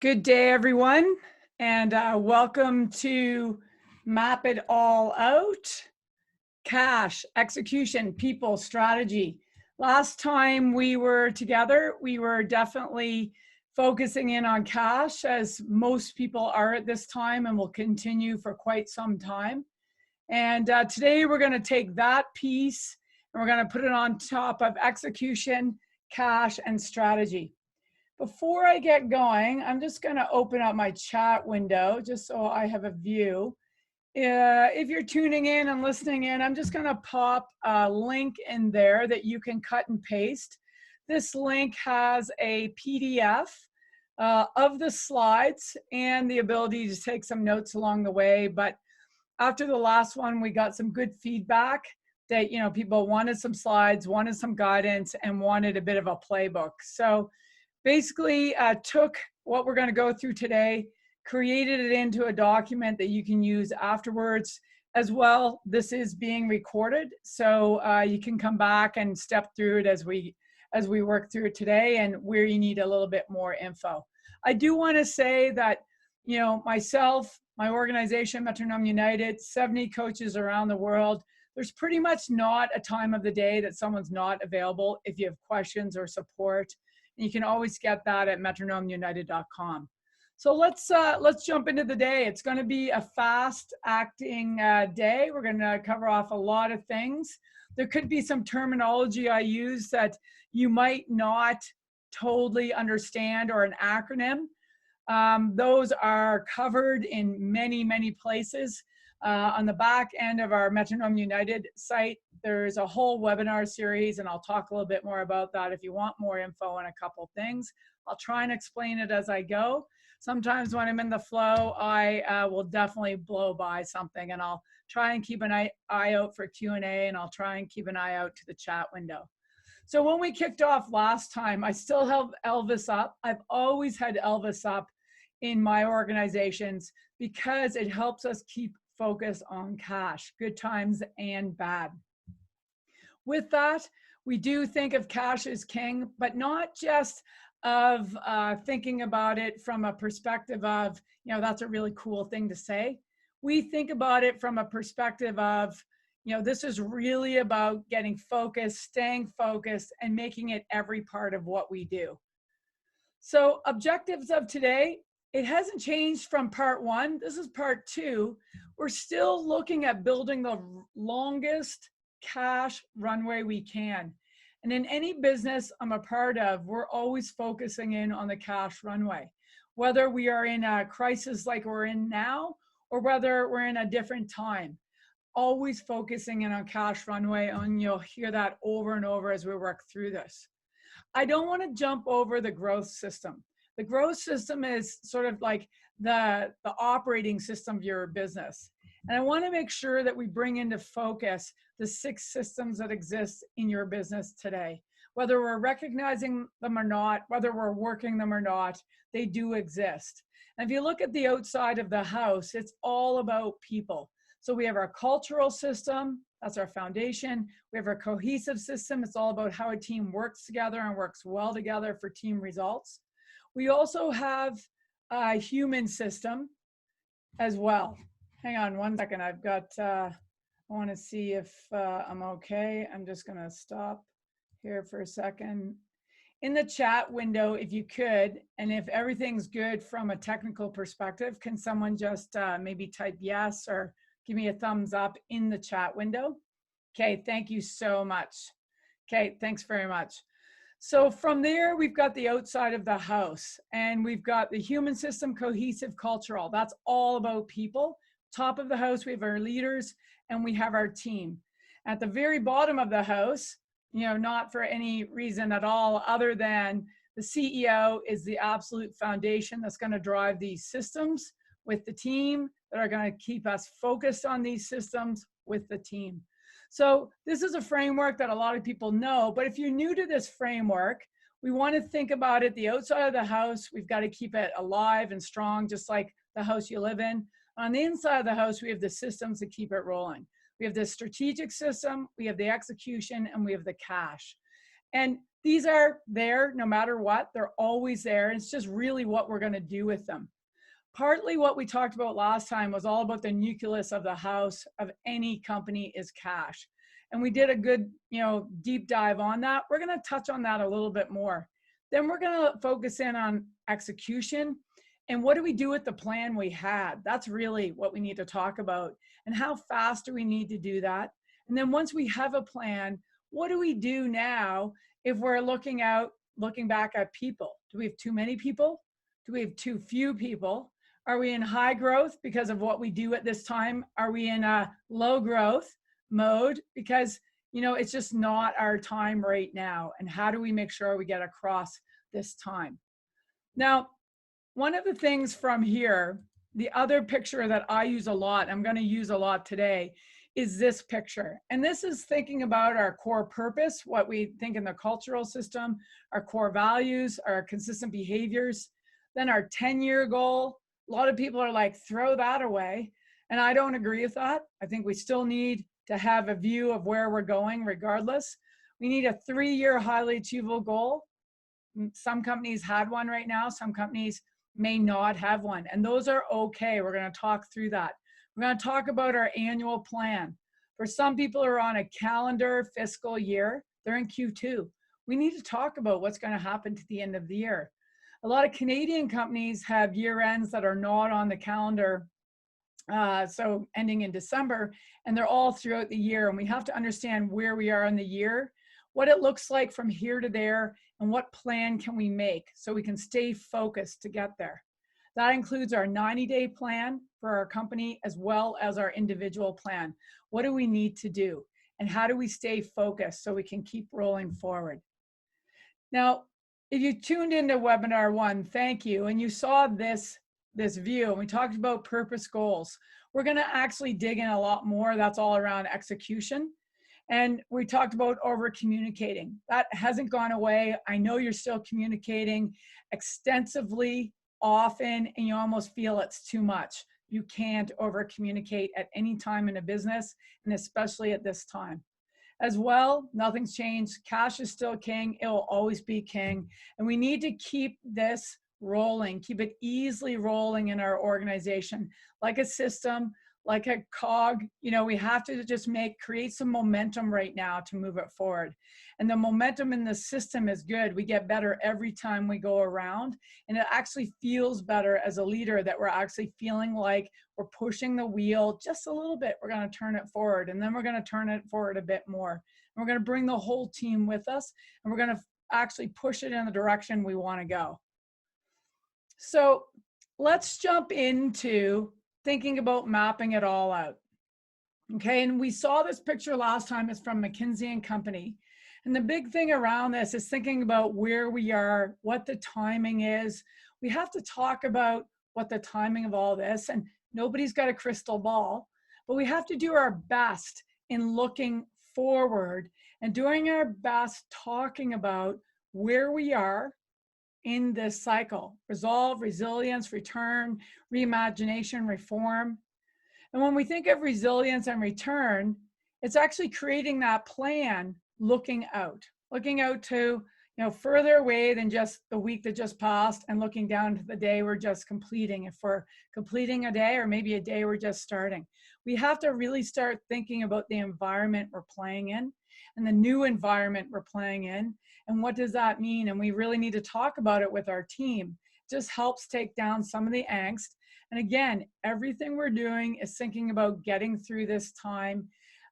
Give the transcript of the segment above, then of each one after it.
Good day, everyone, and welcome to Map It All Out. Cash, execution, people, strategy. Last time we were together, we were definitely focusing in on cash, as most people are at this time and will continue for quite some time. And today we're going to take that piece and we're going to put it on top of execution, cash, and strategy. Before I get going, I'm just going to open up my chat window just so I have a view. If you're tuning in and listening in, I'm just going to pop a link in there that you can cut and paste. This link has a PDF of the slides and the ability to take some notes along the way. But after the last one, we got some good feedback that, people wanted some slides, wanted some guidance, and wanted a bit of a playbook. So basically took what we're going to go through today, created it into a document that you can use afterwards as well. This is being recorded, so you can come back and step through it as we work through it today and where you need a little bit more info. I do want to say that, myself, my organization, Metronome United, 70 coaches around the world, there's pretty much not a time of the day that someone's not available if you have questions or support. And you can always get that at metronomeunited.com. So let's jump into the day. It's going to be a fast-acting day. We're going to cover off a lot of things. There could be some terminology I use that you might not totally understand, or an acronym. Those are covered in many, many places. On the back end of our Metronome United site, there's a whole webinar series, and I'll talk a little bit more about that if you want more info on a couple things. I'll try and explain it as I go. Sometimes when I'm in the flow, I will definitely blow by something, and I'll try and keep an eye out for Q&A, and I'll try and keep an eye out to the chat window. So when we kicked off last time, I still have Elvis up. I've always had Elvis up in my organizations because it helps us keep focus on cash, good times and bad. With that, we do think of cash as king, but not just of thinking about it from a perspective of, that's a really cool thing to say. We think about it from a perspective of, this is really about getting focused, staying focused, and making it every part of what we do. So objectives of today, it hasn't changed from part one. This is part two. We're still looking at building the longest cash runway we can. And in any business I'm a part of, we're always focusing in on the cash runway, whether we are in a crisis like we're in now, or whether we're in a different time, always focusing in on cash runway. And you'll hear that over and over as we work through this. I don't want to jump over the growth system. The growth system is sort of like the operating system of your business. And I want to make sure that we bring into focus the 6 systems that exist in your business today. Whether we're recognizing them or not, whether we're working them or not, they do exist. And if you look at the outside of the house, it's all about people. So we have our cultural system, that's our foundation. We have our cohesive system. It's all about how a team works together and works well together for team results. We also have a human system as well. Hang on one second. I've got, I want to see if I'm okay. I'm just going to stop here for a second. In the chat window, if you could, and if everything's good from a technical perspective, can someone just maybe type yes or give me a thumbs up in the chat window? Okay, thank you so much. Okay, thanks very much. So from there, we've got the outside of the house, and we've got the human system, cohesive, cultural. That's all about people. Top of the house, we have our leaders, and we have our team. At the very bottom of the house, not for any reason at all other than the CEO is the absolute foundation that's going to drive these systems with the team, that are going to keep us focused on these systems with the team. So this is a framework that a lot of people know, but if you're new to this framework, we want to think about it, the outside of the house, we've got to keep it alive and strong, just like the house you live in. On the inside of the house, we have the systems to keep it rolling. We have the strategic system, we have the execution, and we have the cash. And These are there no matter what. They're always there. And it's just really what we're going to do with them. Partly what we talked about last time was all about the nucleus of the house of any company is cash. And we did a good, deep dive on that. We're going to touch on that a little bit more. Then we're going to focus in on execution and what do we do with the plan we had? That's really what we need to talk about. And how fast do we need to do that? And then once we have a plan, what do we do now if we're looking back at people? Do we have too many people? Do we have too few people? Are we in high growth because of what we do at this time? Are we in a low growth mode because, it's just not our time right now? And how do we make sure we get across this time? Now, one of the things from here, the other picture that I use a lot, I'm going to use a lot today, is this picture. And this is thinking about our core purpose, what we think in the cultural system, our core values, our consistent behaviors, then our 10-year goal. A lot of people are like, throw that away. And I don't agree with that. I think we still need to have a view of where we're going regardless. We need a 3-year highly achievable goal. Some companies had one right now. Some companies may not have one. And those are okay. We're going to talk through that. We're going to talk about our annual plan. For some people who are on a calendar fiscal year, they're in Q2. We need to talk about what's going to happen to the end of the year. A lot of Canadian companies have year ends that are not on the calendar, so ending in December, and they're all throughout the year. And we have to understand where we are in the year, what it looks like from here to there, and what plan can we make so we can stay focused to get there. That includes our 90-day plan for our company as well as our individual plan. What do we need to do? And how do we stay focused so we can keep rolling forward? Now, if you tuned into webinar 1, thank you. And you saw this view, and we talked about purpose goals. We're going to actually dig in a lot more. That's all around execution. And we talked about over communicating. That hasn't gone away. I know you're still communicating extensively, often, and you almost feel it's too much. You can't over communicate at any time in a business, and especially at this time. As well, nothing's changed. Cash is still king. It will always be king. And we need to keep this rolling, keep it easily rolling in our organization, like a system, like a cog. We have to just create some momentum right now to move it forward. And the momentum in the system is good. We get better every time we go around. And it actually feels better as a leader that we're actually feeling like we're pushing the wheel just a little bit. We're going to turn it forward, and then we're going to turn it forward a bit more. And we're going to bring the whole team with us, and we're going to actually push it in the direction we want to go. So let's jump into thinking about mapping it all out. Okay, and we saw this picture last time. It's from McKinsey & Company. And the big thing around this is thinking about where we are, what the timing is. We have to talk about what the timing of all this, and nobody's got a crystal ball, but we have to do our best in looking forward and doing our best talking about where we are in this cycle: resolve, resilience, return, reimagination, reform. And when we think of resilience and return, it's actually creating that plan, looking out to, further away than just the week that just passed and looking down to the day we're just completing. If we're completing a day, or maybe a day we're just starting, we have to really start thinking about the environment we're playing in and the new environment we're playing in. And what does that mean? And we really need to talk about it with our team. It just helps take down some of the angst. And again, everything we're doing is thinking about getting through this time,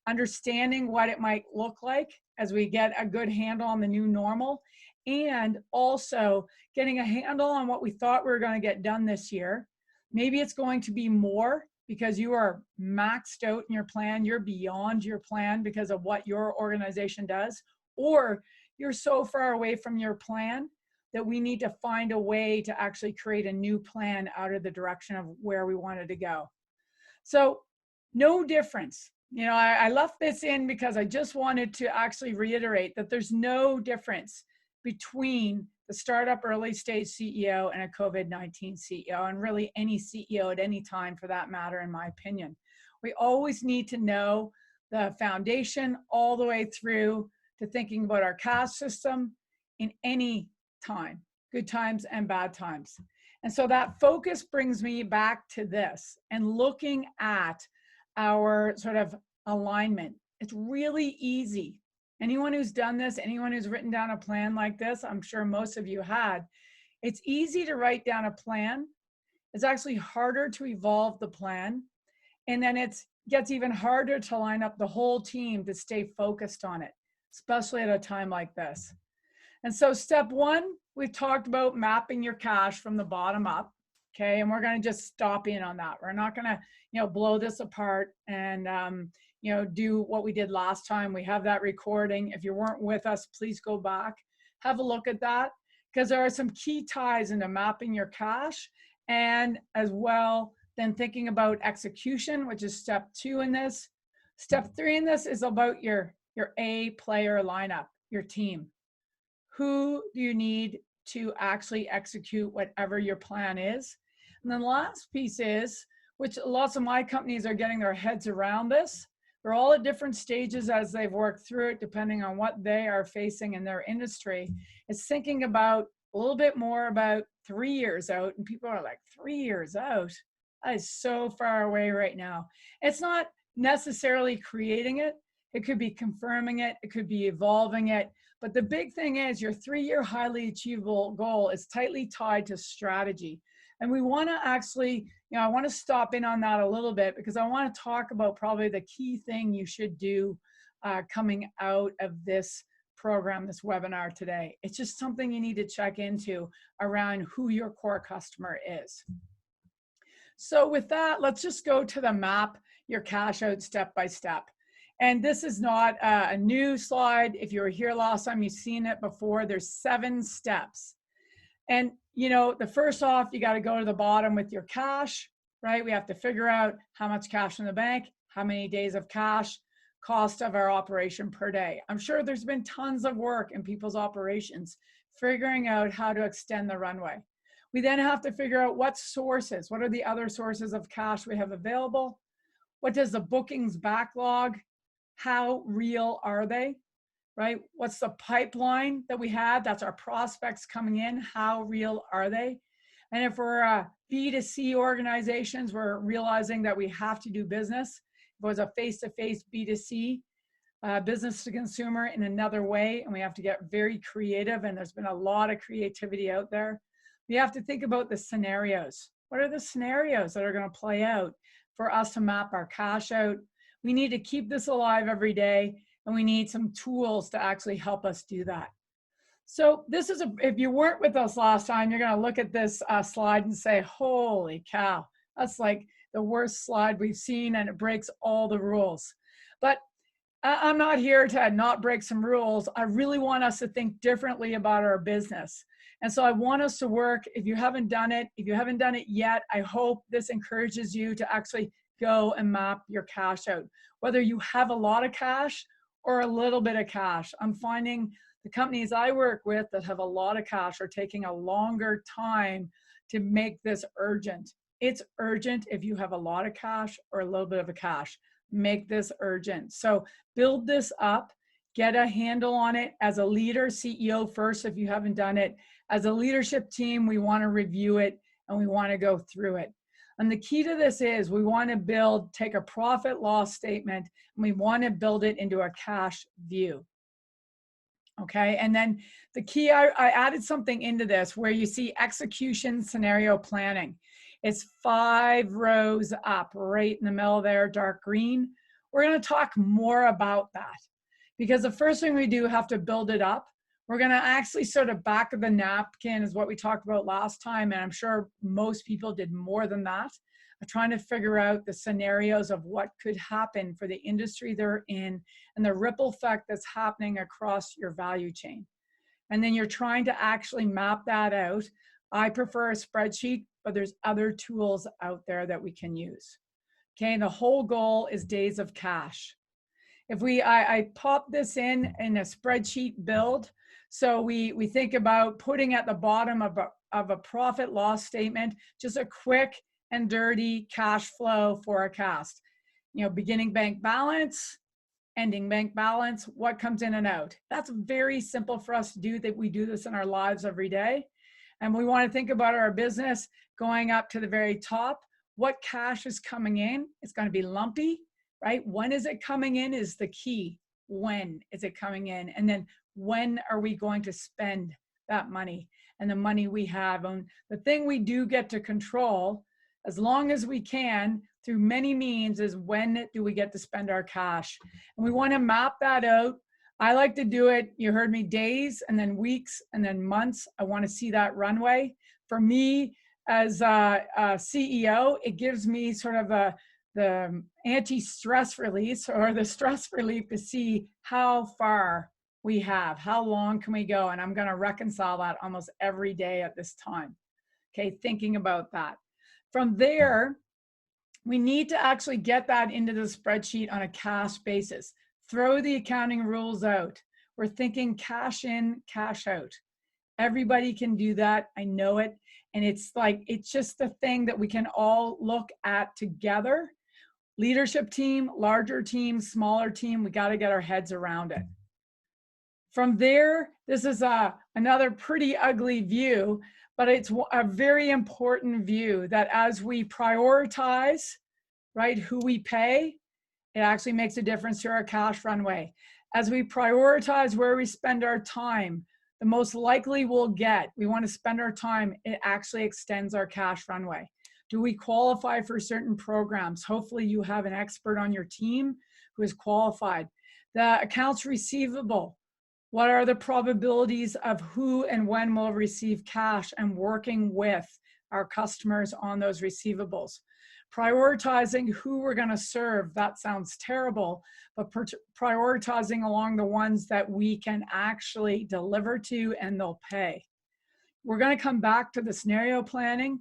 understanding what it might look like as we get a good handle on the new normal, and also getting a handle on what we thought we were going to get done this year. Maybe it's going to be more because you are maxed out in your plan, you're beyond your plan because of what your organization does, or you're so far away from your plan that we need to find a way to actually create a new plan out of the direction of where we wanted to go. So no difference. I left this in because I just wanted to actually reiterate that there's no difference between the startup early stage CEO and a COVID-19 CEO, and really any CEO at any time for that matter, in my opinion. We always need to know the foundation all the way through to thinking about our cash system in any time, good times and bad times. And so that focus brings me back to this and looking at our sort of alignment. It's really easy. Anyone who's done this, anyone who's written down a plan like this, I'm sure most of you had, it's easy to write down a plan. It's actually harder to evolve the plan. And then it gets even harder to line up the whole team to stay focused on it, especially at a time like this. And so step one, we've talked about mapping your cash from the bottom up. Okay, and we're going to just stop in on that. We're not going to, blow this apart and, do what we did last time. We have that recording. If you weren't with us, please go back, have a look at that, because there are some key ties into mapping your cash, and as well, then thinking about execution, which is step 2 in this. Step 3 in this is about your A player lineup, your team. Who do you need to actually execute whatever your plan is? And then the last piece is, which lots of my companies are getting their heads around this. They're all at different stages as they've worked through it, depending on what they are facing in their industry. It's thinking about a little bit more about 3 years out. And people are like, 3 years out? That is so far away right now. It's not necessarily creating it. It could be confirming it. It could be evolving it. But the big thing is your 3-year highly achievable goal is tightly tied to strategy. And we want to actually, I want to stop in on that a little bit, because I want to talk about probably the key thing you should do coming out of this program, this webinar today. It's just something you need to check into around who your core customer is. So with that, let's just go to the map your cash out step by step. And this is not a new slide. If you were here last time, you've seen it before. There's 7 steps. And, the first off, you got to go to the bottom with your cash, right? We have to figure out how much cash in the bank, how many days of cash, cost of our operation per day. I'm sure there's been tons of work in people's operations figuring out how to extend the runway. We then have to figure out what are the other sources of cash we have available? What does the bookings backlog? How real are they, right? What's the pipeline that we have? That's our prospects coming in. How real are they? And if we're B2C organizations, we're realizing that we have to do business. If it was a face-to-face B2C, business to consumer in another way, and we have to get very creative, and there's been a lot of creativity out there. We have to think about the scenarios. What are the scenarios that are going to play out for us to map our cash out? We need to keep this alive every day, and we need some tools to actually help us do that. So this is, if you weren't with us last time, you're going to look at this slide and say, holy cow, that's like the worst slide we've seen, and it breaks all the rules. But I'm not here to not break some rules. I really want us to think differently about our business. And so I want us to work. If you haven't done it yet, I hope this encourages you to actually go and map your cash out, whether you have a lot of cash or a little bit of cash. I'm finding the companies I work with that have a lot of cash are taking a longer time to make this urgent. It's urgent if you have a lot of cash or a little bit of a cash. Make this urgent. So build this up, get a handle on it as a leader, CEO first if you haven't done it. As a leadership team, we want to review it and we want to go through it. And the key to this is we want to take a profit loss statement, and we want to build it into a cash view. Okay, and then the key, I added something into this where you see execution scenario planning. It's 5 rows up, right in the middle there, dark green. We're going to talk more about that, because the first thing we do have to build it up. We're going to actually sort of back of the napkin is what we talked about last time, and I'm sure most people did more than that. I'm trying to figure out the scenarios of what could happen for the industry they're in and the ripple effect that's happening across your value chain. And then you're trying to actually map that out. I prefer a spreadsheet, but there's other tools out there that we can use. Okay, and the whole goal is days of cash. If I pop this in a spreadsheet build, so we think about putting at the bottom of a profit loss statement, just a quick and dirty cash flow forecast. Beginning bank balance, ending bank balance, what comes in and out. That's very simple for us to do, that we do this in our lives every day. And we want to think about our business going up to the very top. What cash is coming in? It's going to be lumpy, right? When is it coming in is the key. When is it coming in? And then when are we going to spend that money and the money we have? And the thing we do get to control, as long as we can, through many means, is when do we get to spend our cash? And we want to map that out. I like to do it, you heard me, days and then weeks and then months. I want to see that runway. For me, as a CEO, it gives me sort of the anti-stress release, or the stress relief, to see how far we have, how long can we go? And I'm going to reconcile that almost every day at this time. Okay, thinking about that. From there, we need to actually get that into the spreadsheet on a cash basis. Throw the accounting rules out. We're thinking cash in, cash out. Everybody can do that. I know it. And it's just the thing that we can all look at together. Leadership team, larger team, smaller team, we got to get our heads around it. From there, this is another pretty ugly view, but it's a very important view, that as we prioritize, right, who we pay, it actually makes a difference to our cash runway. As we prioritize where we spend our time, the most likely we'll get, we want to spend our time, it actually extends our cash runway. Do we qualify for certain programs? Hopefully you have an expert on your team who is qualified. The accounts receivable, what are the probabilities of who and when will receive cash, and working with our customers on those receivables. Prioritizing who we're going to serve, that sounds terrible, but prioritizing along the ones that we can actually deliver to and they'll pay. We're going to come back to the scenario planning.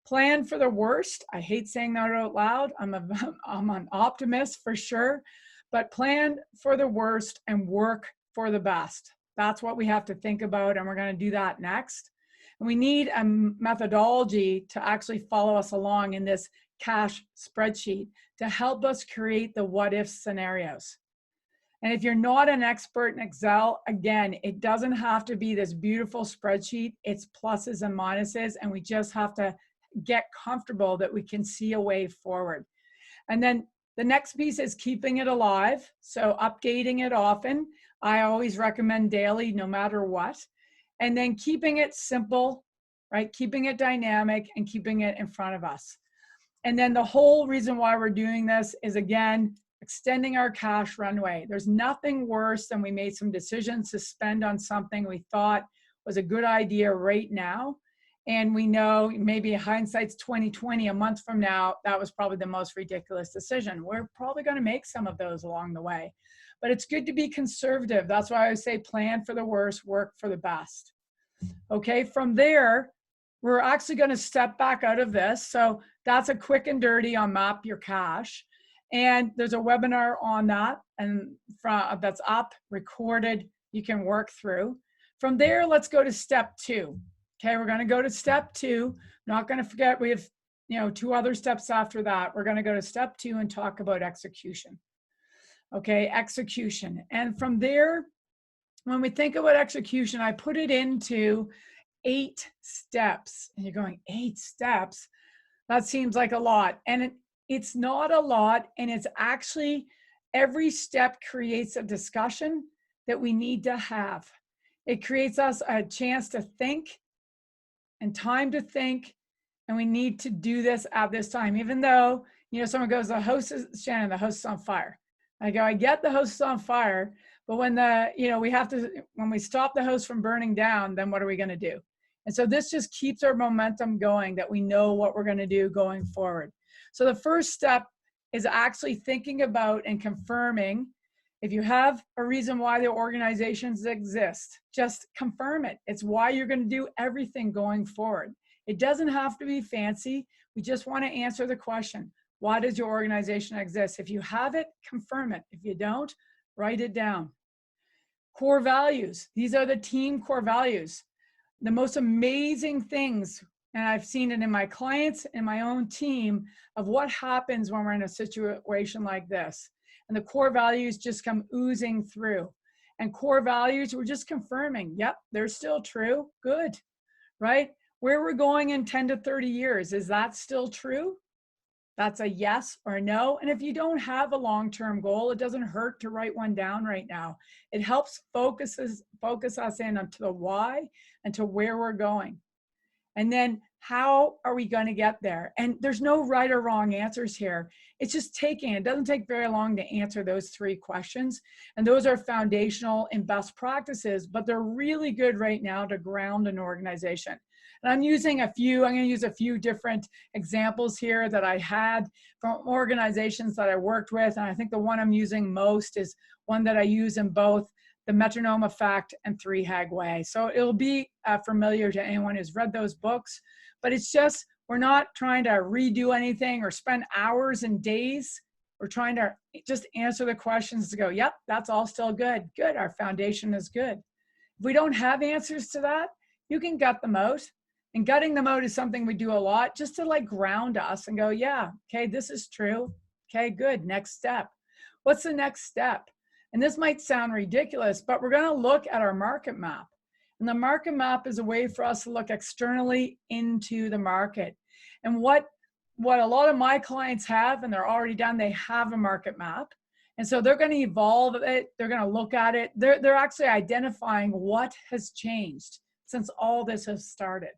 Plan for the worst. I hate saying that out loud. I'm an optimist for sure, but plan for the worst and work for the best. That's what we have to think about, and we're going to do that next. And we need a methodology to actually follow us along in this cash spreadsheet to help us create the what if scenarios. And if you're not an expert in Excel, again, it doesn't have to be this beautiful spreadsheet. It's pluses and minuses, and we just have to get comfortable that we can see a way forward. And then the next piece is keeping it alive. So updating it often. I always recommend daily, no matter what. And then keeping it simple, right? Keeping it dynamic and keeping it in front of us. And then the whole reason why we're doing this is, again, extending our cash runway. There's nothing worse than we made some decisions to spend on something we thought was a good idea right now. And we know, maybe hindsight's 2020, a month from now, that was probably the most ridiculous decision. We're probably going to make some of those along the way. But it's good to be conservative. That's why I would say plan for the worst, work for the best. Okay, from there, we're actually going to step back out of this. So that's a quick and dirty on Map Your Cash. And there's a webinar on that, and that's up, recorded, you can work through. From there, let's go to step 2. Okay, we're going to go to step 2. Not going to forget, we have 2 other steps after that. We're going to go to step 2 and talk about execution. Okay, execution. And from there, when we think about execution, I put it into 8 steps. And you're going, 8 steps? That seems like a lot. And it's not a lot. And it's actually, every step creates a discussion that we need to have. It creates us a chance to think and time to think. And we need to do this at this time. Even though, someone goes, the host is, Shannon, the host is on fire. I go, I get the host is on fire, but when when we stop the host from burning down, then what are we going to do? And so this just keeps our momentum going, that we know what we're going to do going forward. So the first step is actually thinking about and confirming. If you have a reason why the organizations exist, just confirm it. It's why you're going to do everything going forward. It doesn't have to be fancy. We just want to answer the question. Why does your organization exist? If you have it, confirm it. If you don't, write it down. Core values. These are the team core values. The most amazing things, and I've seen it in my clients and my own team, of what happens when we're in a situation like this. And the core values just come oozing through. And core values, we're just confirming, yep, they're still true. Good, right? Where we're going in 10 to 30 years, is that still true? That's a yes or a no. And if you don't have a long-term goal, it doesn't hurt to write one down right now. It helps focus us in onto the why and to where we're going. And then how are we going to get there? And there's no right or wrong answers here. It's just it doesn't take very long to answer those 3 questions. And those are foundational in best practices, but they're really good right now to ground an organization. And I'm going to use a few different examples here that I had from organizations that I worked with. And I think the one I'm using most is one that I use in both the Metronome Effect and 3 Way. So it'll be familiar to anyone who's read those books, but it's just, we're not trying to redo anything or spend hours and days. We're trying to just answer the questions to go, yep, that's all still good. Good, our foundation is good. If we don't have answers to that, you can gut them out. And gutting them out is something we do a lot just to like ground us and go, yeah, okay, this is true. Okay, good, next step. What's the next step? And this might sound ridiculous, but we're going to look at our market map. And the market map is a way for us to look externally into the market. And what a lot of my clients have, and they're already done, they have a market map. And so they're going to evolve it. They're going to look at it. They're actually identifying what has changed since all this has started.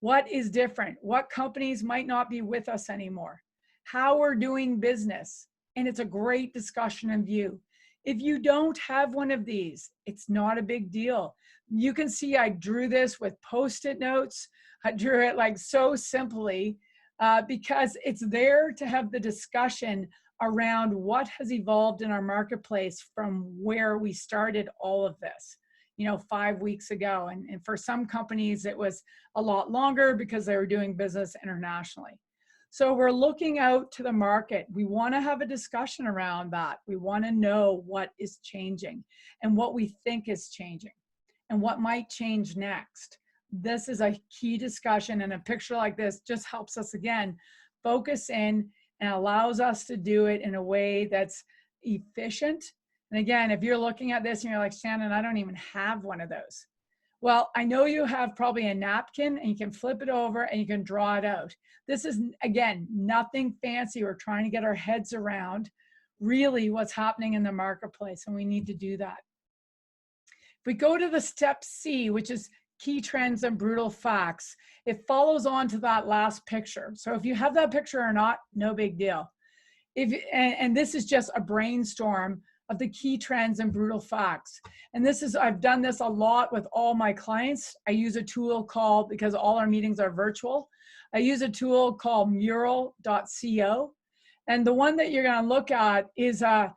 What is different? What companies might not be with us anymore? How we're doing business. And it's a great discussion and view. If you don't have one of these, it's not a big deal. You can see I drew this with Post-it notes. I drew it like so simply because it's there to have the discussion around what has evolved in our marketplace from where we started all of this, 5 weeks ago. And for some companies, it was a lot longer because they were doing business internationally. So we're looking out to the market. We want to have a discussion around that. We want to know what is changing and what we think is changing and what might change next. This is a key discussion, and a picture like this just helps us, again, focus in and allows us to do it in a way that's efficient. And again, if you're looking at this and you're like, Shannon, I don't even have one of those. Well, I know you have probably a napkin and you can flip it over and you can draw it out. This is, again, nothing fancy. We're trying to get our heads around really what's happening in the marketplace, and we need to do that. If we go to the step C, which is key trends and brutal facts, it follows on to that last picture. So if you have that picture or not, no big deal. And this is just a brainstorm of the key trends and brutal facts. And I've done this a lot with all my clients. I use a tool called, because all our meetings are virtual, I use a tool called mural.co. And the one that you're going to look at is a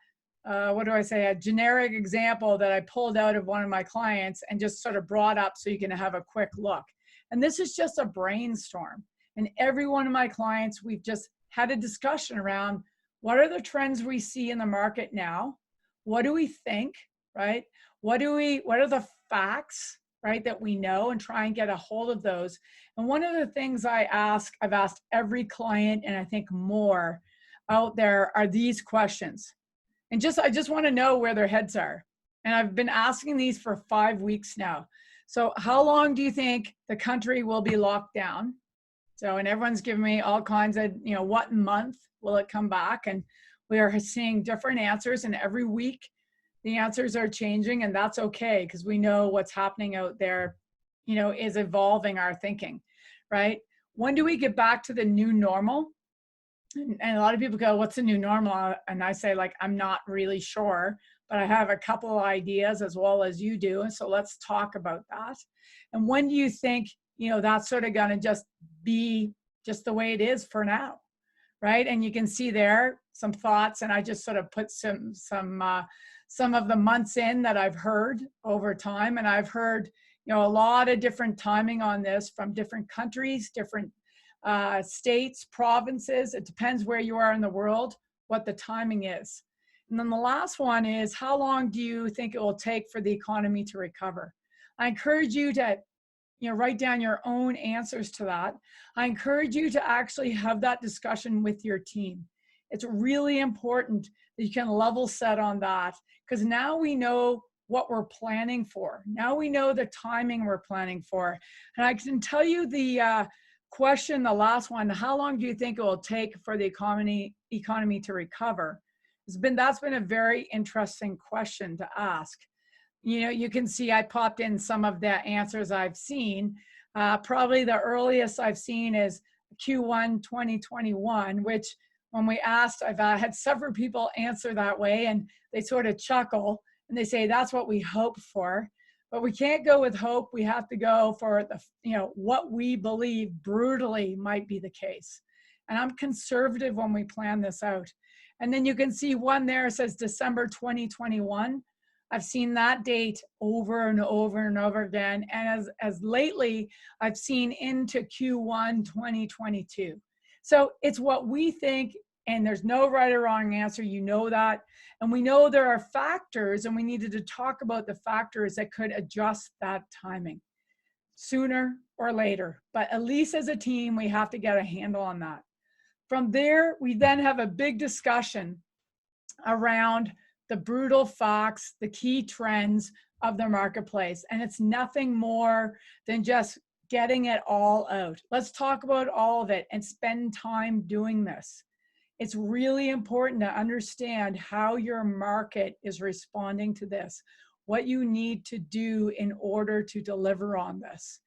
generic example that I pulled out of one of my clients and just sort of brought up so you can have a quick look. And this is just a brainstorm. And every one of my clients, we've just had a discussion around what are the trends we see in the market now? What do we think, right? What are the facts, right, that we know, and try and get a hold of those. And one of the things I've asked every client, and I think more out there, are these questions. And I just want to know where their heads are. And I've been asking these for 5 weeks now. So how long do you think the country will be locked down? So, and everyone's giving me all kinds of, what month will it come back? And we are seeing different answers, and every week the answers are changing, and that's okay, because we know what's happening out there, is evolving our thinking, right? When do we get back to the new normal? And a lot of people go, what's the new normal? And I say, I'm not really sure, but I have a couple of ideas as well as you do. And so let's talk about that. And when do you think, that's sort of going to just be just the way it is for now, right? And you can see there some thoughts, and I just sort of put some of the months in that I've heard over time. And I've heard, a lot of different timing on this from different countries, different states, provinces. It depends where you are in the world, what the timing is. And then the last one is, how long do you think it will take for the economy to recover? I encourage you to write down your own answers to that. I encourage you to actually have that discussion with your team. It's really important that you can level set on that, because now we know what we're planning for. Now we know the timing we're planning for. And I can tell you the question, the last one, how long do you think it will take for the economy to recover? That's been a very interesting question to ask. You know, you can see I popped in some of the answers I've seen. Probably the earliest I've seen is Q1 2021, which when we asked, I've had several people answer that way, and they sort of chuckle and they say that's what we hope for. But we can't go with hope. We have to go for the, you know, what we believe brutally might be the case. And I'm conservative when we plan this out. And then you can see one there says December 2021. I've seen that date over and over and over again. And as lately, I've seen into Q1 2022. So it's what we think, and there's no right or wrong answer, you know that. And we know there are factors, and we needed to talk about the factors that could adjust that timing sooner or later. But at least as a team, we have to get a handle on that. From there, we then have a big discussion around the brutal facts, the key trends of the marketplace. And it's nothing more than just getting it all out. Let's talk about all of it and spend time doing this. It's really important to understand how your market is responding to this, what you need to do in order to deliver on this,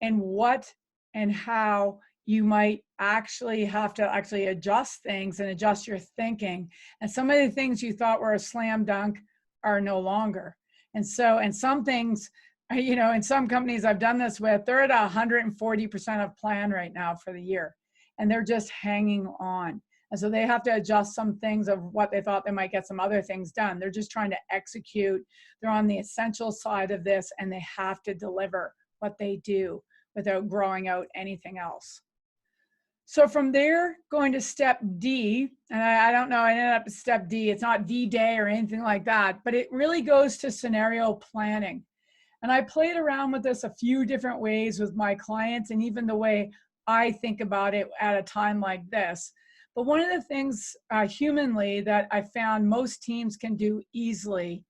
and what and how you might actually have to adjust things and adjust your thinking. And some of the things you thought were a slam dunk are no longer. And so, and some things, you know, in some companies I've done this with, they're at 140% of plan right now for the year, and they're just hanging on. And so they have to adjust some things of what they thought they might get some other things done. They're just trying to execute. They're on the essential side of this, and they have to deliver what they do without growing out anything else. So from there, going to step D, and I don't know, I ended up at step D. It's not D-Day or anything like that, but it really goes to scenario planning. And I played around with this a few different ways with my clients, and even the way I think about it at a time like this. But one of the things humanly that I found most teams can do easily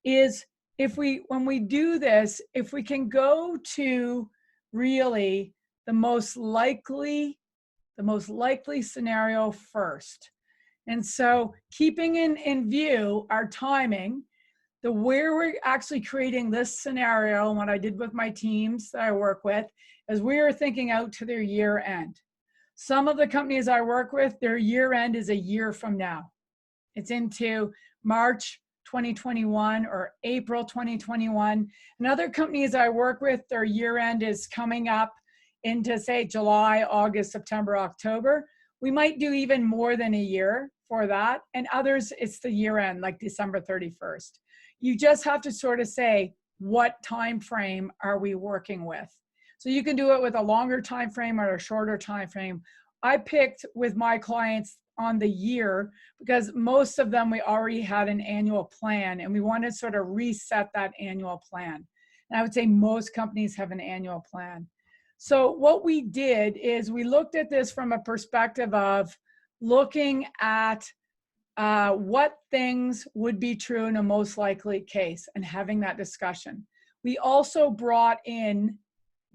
is when we do this, if we can go to really the most likely scenario first. And so keeping in view our timing, where we're actually creating this scenario, and what I did with my teams that I work with, is we are thinking out to their year end. Some of the companies I work with, their year end is a year from now. It's into March 2021 or April 2021. And other companies I work with, their year end is coming up into, say, July, August, September, October. We might do even more than a year for that. And others, it's the year end, like December 31st. You just have to sort of say, what time frame are we working with? So you can do it with a longer time frame or a shorter time frame. I picked with my clients on the year because most of them, we already had an annual plan, and we wanted to sort of reset that annual plan. And I would say most companies have an annual plan. So what we did is we looked at this from a perspective of looking at what things would be true in a most likely case and having that discussion. We also brought in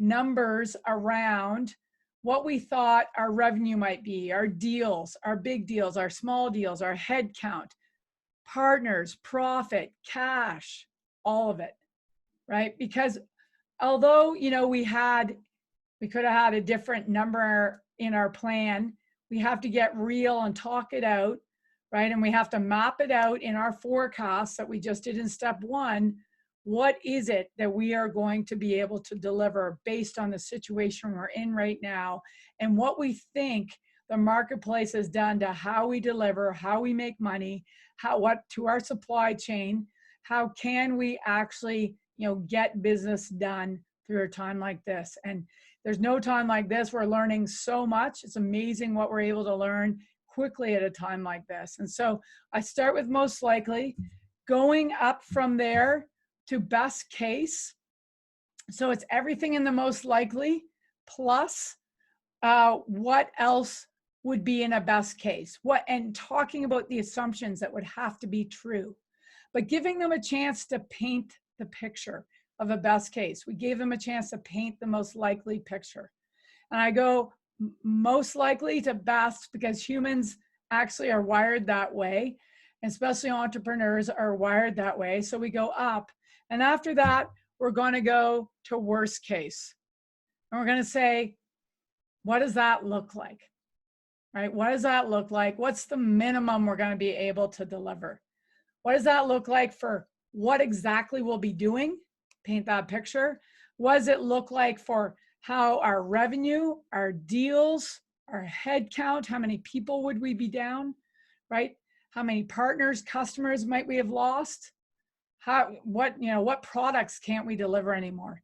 numbers around what we thought our revenue might be, our deals, our big deals, our small deals, our head count, partners, profit, cash, all of it, right? Because although, you know, we could have had a different number in our plan, we have to get real and talk it out, right? And we have to map it out in our forecast that we just did in step one. What is it that we are going to be able to deliver based on the situation we're in right now, and what we think the marketplace has done to how we deliver, how we make money, what to our supply chain, how can we actually, you know, get business done through a time like this. And there's no time like this. We're learning so much. It's amazing what we're able to learn quickly at a time like this. And so I start with most likely, going up from there to best case. So it's everything in the most likely plus what else would be in a best case, and talking about the assumptions that would have to be true, but giving them a chance to paint the picture of a best case. We gave them a chance to paint the most likely picture. And I go most likely to best because humans actually are wired that way, especially entrepreneurs are wired that way. So we go up. And after that, we're going to go to worst case. And we're going to say, what does that look like? Right? What does that look like? What's the minimum we're going to be able to deliver? What does that look like for what exactly we'll be doing? Paint that picture. What does it look like for how our revenue, our deals, our head count, how many people would we be down, right? How many partners, customers might we have lost? What products can't we deliver anymore?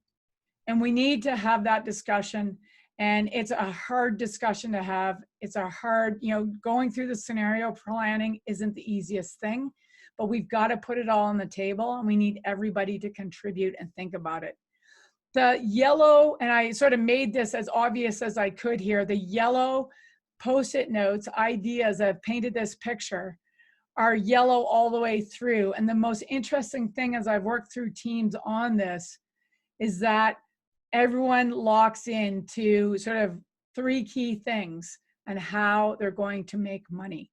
And we need to have that discussion. And it's a hard discussion to have. It's a hard, going through the scenario planning isn't the easiest thing, but we've got to put it all on the table and we need everybody to contribute and think about it. The yellow, and I sort of made this as obvious as I could here, the yellow Post-it notes, ideas, I've painted this picture, are yellow all the way through. And the most interesting thing as I've worked through teams on this is that everyone locks into sort of 3 key things and how they're going to make money,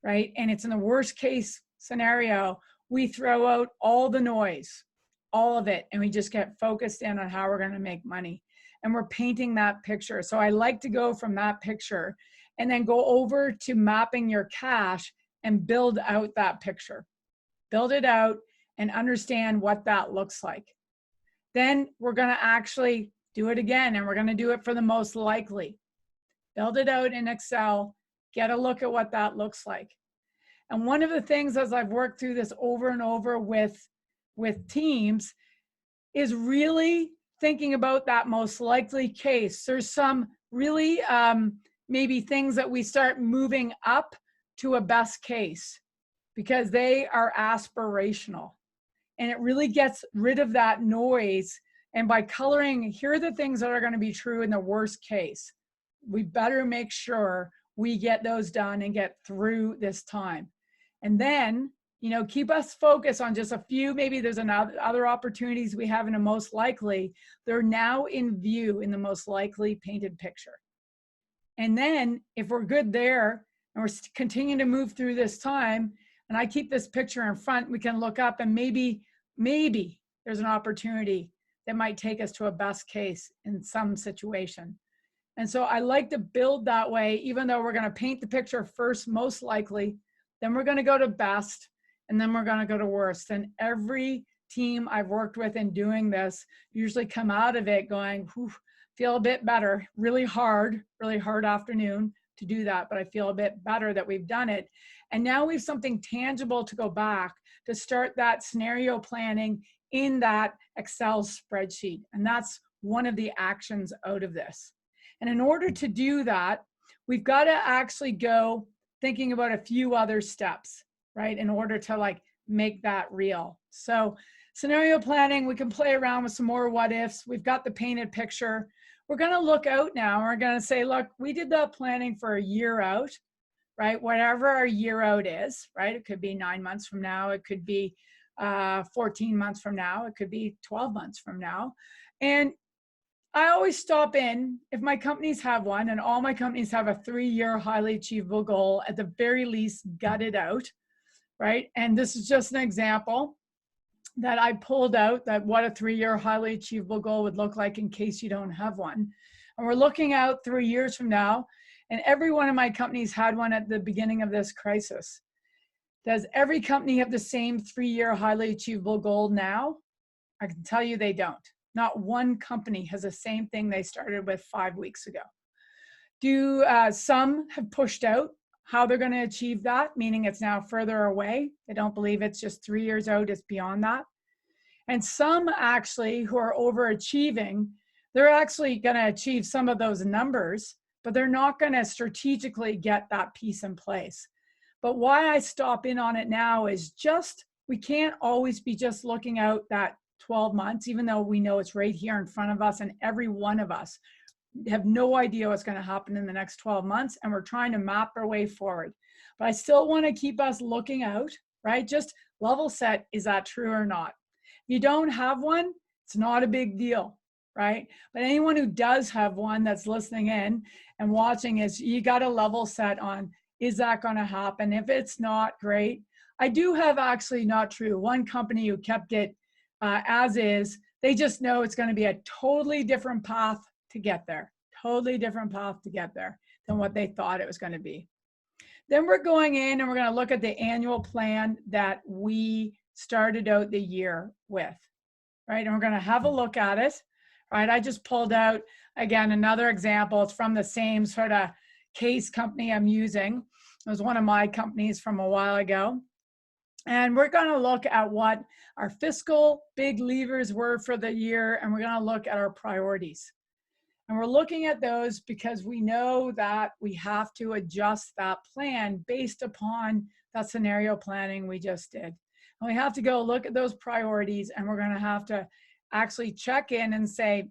right? And it's in the worst case scenario, we throw out all the noise, all of it, and we just get focused in on how we're going to make money. And we're painting that picture. So I like to go from that picture and then go over to mapping your cash and build out that picture. Build it out and understand what that looks like. Then we're going to actually do it again, and we're going to do it for the most likely. Build it out in Excel, get a look at what that looks like. And one of the things as I've worked through this over and over with teams is really thinking about that most likely case. There's some really maybe things that we start moving up to a best case because they are aspirational. And it really gets rid of that noise. And by coloring, here are the things that are going to be true in the worst case. We better make sure we get those done and get through this time. And then, keep us focused on just a few, maybe there's other opportunities we have in a most likely. They're now in view in the most likely painted picture. And then if we're good there and we're continuing to move through this time, and I keep this picture in front, we can look up and maybe there's an opportunity that might take us to a best case in some situation. And so I like to build that way, even though we're going to paint the picture first, most likely, then we're going to go to best, and then we're going to go to worst. And every team I've worked with in doing this usually come out of it going, feel a bit better. Really hard afternoon to do that, but I feel a bit better that we've done it. And now we have something tangible to go back to start that scenario planning in that Excel spreadsheet. And that's one of the actions out of this. And in order to do that, we've got to actually go thinking about a few other steps, right? In order to make that real. So scenario planning, we can play around with some more what ifs. We've got the painted picture. We're going to look out now. We're going to say, look, we did the planning for a year out, right? Whatever our year out is, right? It could be 9 months from now. It could be 14 months from now. It could be 12 months from now. And I always stop in, if my companies have one, and all my companies have a 3-year highly achievable goal, at the very least, gut it out, right? And this is just an example that I pulled out, that what a 3-year highly achievable goal would look like in case you don't have one. And we're looking out 3 years from now, and every one of my companies had one at the beginning of this crisis. Does every company have the same 3-year highly achievable goal now? I can tell you they don't. Not one company has the same thing they started with 5 weeks ago. Do some have pushed out how they're going to achieve that, meaning it's now further away? They don't believe it's just 3 years out, it's beyond that. And some actually who are overachieving, they're actually going to achieve some of those numbers, but they're not going to strategically get that piece in place. But why I stop in on it now is just, we can't always be just looking out that 12 months, even though we know it's right here in front of us, and every one of us have no idea what's going to happen in the next 12 months, and we're trying to map our way forward. But I still want to keep us looking out, right? Just level set, is that true or not? If you don't have one, it's not a big deal, right? But anyone who does have one that's listening in and watching, is you got to level set on, is that going to happen? If it's not, great. I do have actually not true. One company who kept it as is, they just know it's going to be a totally different path to get there, totally different path to get there than what they thought it was going to be. Then we're going in and we're going to look at the annual plan that we started out the year with, right? And we're going to have a look at it, right? I just pulled out, again, another example. It's from the same sort of case company I'm using. It was one of my companies from a while ago. And we're going to look at what our fiscal big levers were for the year, and we're going to look at our priorities. And we're looking at those because we know that we have to adjust that plan based upon that scenario planning we just did. And we have to go look at those priorities, and we're going to have to actually check in and say,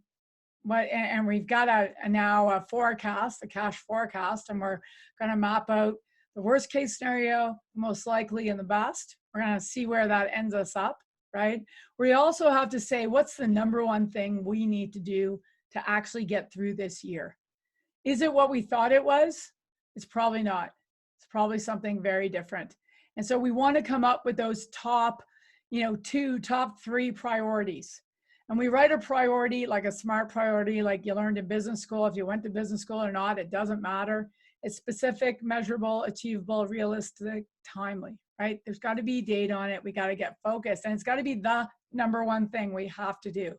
what, and we've got now a forecast, a cash forecast, and we're going to map out the worst case scenario, most likely, and the best. We're going to see where that ends us up, right? We also have to say, what's the number one thing we need to do to actually get through this year? Is it what we thought it was? It's probably not. It's probably something very different. And so we want to come up with those top, top 3 priorities. And we write a priority, like a SMART priority, like you learned in business school. If you went to business school or not, it doesn't matter. It's specific, measurable, achievable, realistic, timely, right? There's got to be data on it. We got to get focused, and it's got to be the number one thing we have to do.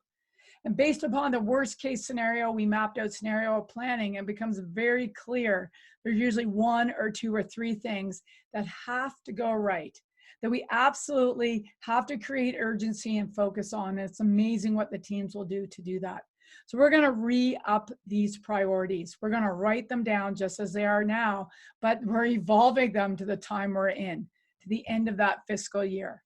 And based upon the worst case scenario, we mapped out scenario planning, and it becomes very clear there's usually 1 or 2 or 3 things that have to go right, that we absolutely have to create urgency and focus on. And it's amazing what the teams will do to do that. So we're going to re-up these priorities. We're going to write them down just as they are now, but we're evolving them to the time we're in, to the end of that fiscal year.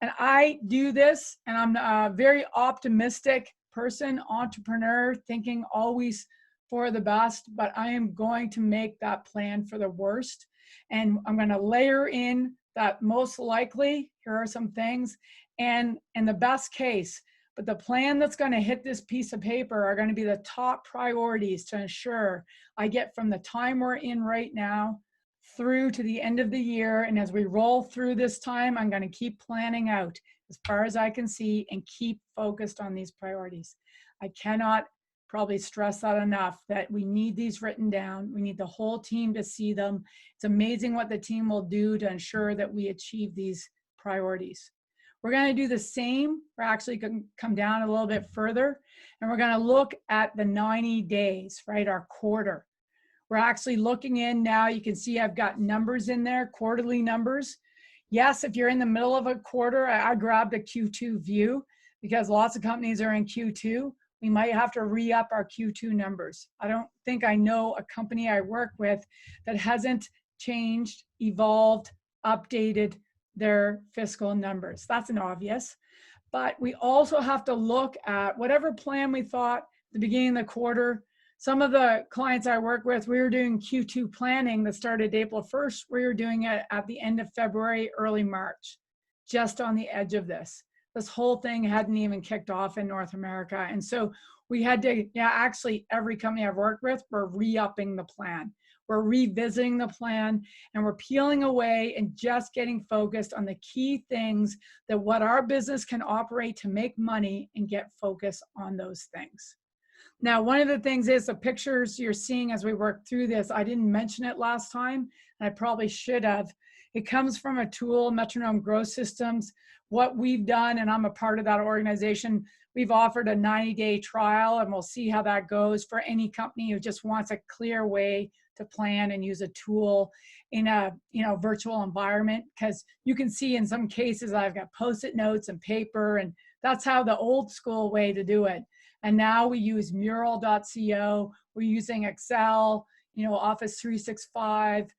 And I do this, and I'm a very optimistic person, entrepreneur, thinking always for the best, but I am going to make that plan for the worst. And I'm going to layer in that most likely, here are some things, and in the best case. But the plan that's going to hit this piece of paper are going to be the top priorities to ensure I get from the time we're in right now through to the end of the year. And as we roll through this time, I'm going to keep planning out as far as I can see and keep focused on these priorities. I cannot probably stress that enough, that we need these written down. We need the whole team to see them. It's amazing what the team will do to ensure that we achieve these priorities. We're going to do the same. We're actually going to come down a little bit further, and we're going to look at the 90 days, right? Our quarter. We're actually looking in now. You can see I've got numbers in there, quarterly numbers. Yes, if you're in the middle of a quarter, I grabbed a Q2 view because lots of companies are in Q2. We might have to re-up our Q2 numbers. I don't think I know a company I work with that hasn't changed, evolved, updated their fiscal numbers. That's an obvious. But we also have to look at whatever plan we thought at the beginning of the quarter. Some of the clients I work with, we were doing Q2 planning that started April 1st. We were doing it at the end of February, early March, just on the edge of this. This whole thing hadn't even kicked off in North America. And so we had to, actually every company I've worked with, we're re-upping the plan. We're revisiting the plan, and we're peeling away and just getting focused on the key things that what our business can operate to make money, and get focused on those things. Now, one of the things is the pictures you're seeing as we work through this. I didn't mention it last time, and I probably should have. It comes from a tool, Metronome Growth Systems. What we've done, and I'm a part of that organization, we've offered a 90-day trial, and we'll see how that goes for any company who just wants a clear way to plan and use a tool in a virtual environment. Because you can see in some cases I've got Post-it notes and paper, and that's how the old school way to do it. And now we use mural.co, we're using Excel, Office 365,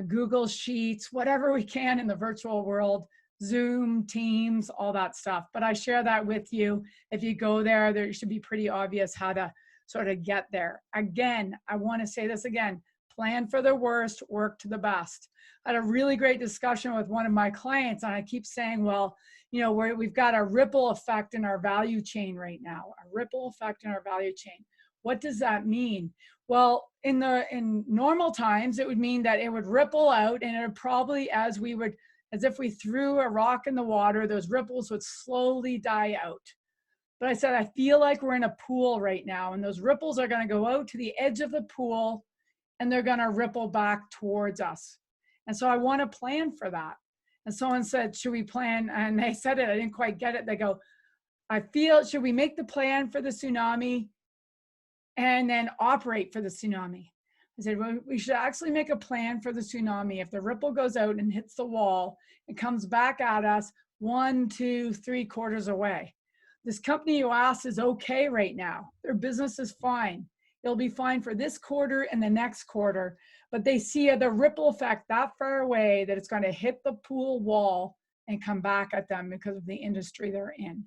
Google Sheets, whatever we can in the virtual world, Zoom, Teams, all that stuff. But I share that with you. If you go there, there should be pretty obvious how to So to get there, again, I want to say this again, plan for the worst, work to the best. I had a really great discussion with one of my clients, and I keep saying, well, you know, we've got a ripple effect in our value chain right now, a ripple effect in our value chain. What does that mean? Well, in normal times, it would mean that it would ripple out, and it would probably, as if we threw a rock in the water, those ripples would slowly die out. But I said, I feel like we're in a pool right now, and those ripples are going to go out to the edge of the pool, and they're going to ripple back towards us. And so I want to plan for that. And someone said, should we plan? And they said it, I didn't quite get it. They go, should we make the plan for the tsunami and then operate for the tsunami? I said, well, we should actually make a plan for the tsunami. If the ripple goes out and hits the wall, it comes back at us 1, 2, 3 quarters away. This company you asked is okay right now. Their business is fine. It'll be fine for this quarter and the next quarter, but they see the ripple effect that far away that it's going to hit the pool wall and come back at them because of the industry they're in.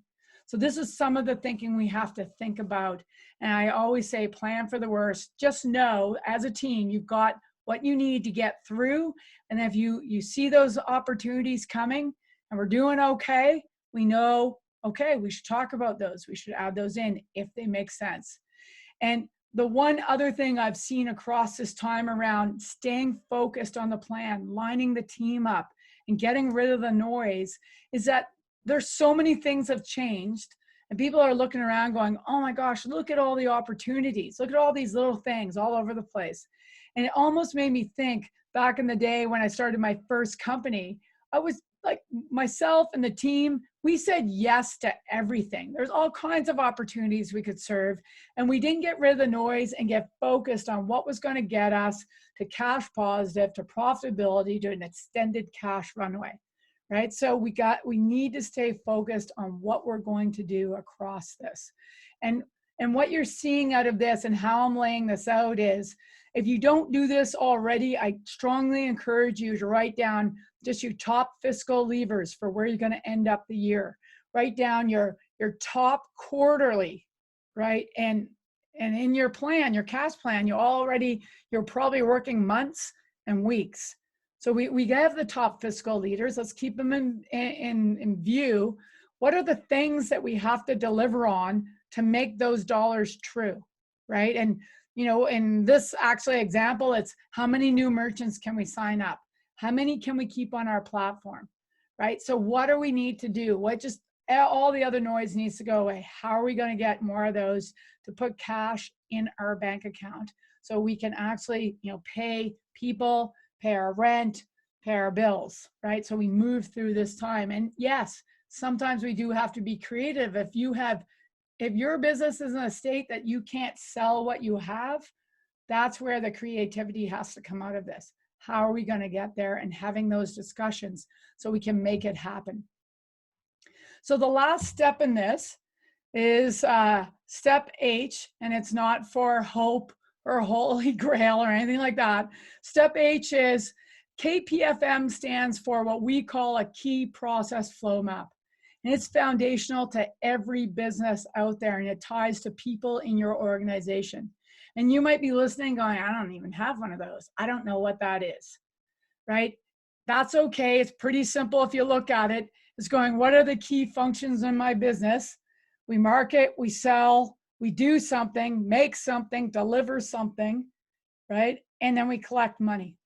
So this is some of the thinking we have to think about. And I always say, plan for the worst. Just know as a team, you've got what you need to get through. And if you see those opportunities coming and we're doing okay, we know, okay, we should talk about those. We should add those in if they make sense. And the one other thing I've seen across this time around staying focused on the plan, lining the team up, and getting rid of the noise is that there's so many things have changed, and people are looking around going, oh my gosh, look at all the opportunities. Look at all these little things all over the place. And it almost made me think back in the day when I started my first company, I was like myself and the team, we said yes to everything. There's all kinds of opportunities we could serve, and we didn't get rid of the noise and get focused on what was going to get us to cash positive, to profitability, to an extended cash runway, right? So we need to stay focused on what we're going to do across this. And what you're seeing out of this and how I'm laying this out is, if you don't do this already, I strongly encourage you to write down just your top fiscal levers for where you're going to end up the year. Write down your top quarterly, right? And in your plan, your cash plan, you're probably working months and weeks. So we have the top fiscal leaders. Let's keep them in view. What are the things that we have to deliver on to make those dollars true, right? And you know, in this actually example, it's how many new merchants can we sign up? How many can we keep on our platform, right? So what do we need to do? All the other noise needs to go away. How are we going to get more of those to put cash in our bank account so we can actually, you know, pay people, pay our rent, pay our bills, right? So we move through this time. And yes, sometimes we do have to be creative. If your business is in a state that you can't sell what you have, that's where the creativity has to come out of this. How are we going to get there, and having those discussions so we can make it happen? So the last step in this is step H, and it's not for hope or holy grail or anything like that. Step H is KPFM stands for what we call a key process flow map. And it's foundational to every business out there, and it ties to people in your organization. And you might be listening going, I don't even have one of those. I don't know what that is, right? That's okay. It's pretty simple if you look at it. It's going, what are the key functions in my business? We market, we sell, we do something, make something, deliver something, right? And then we collect money,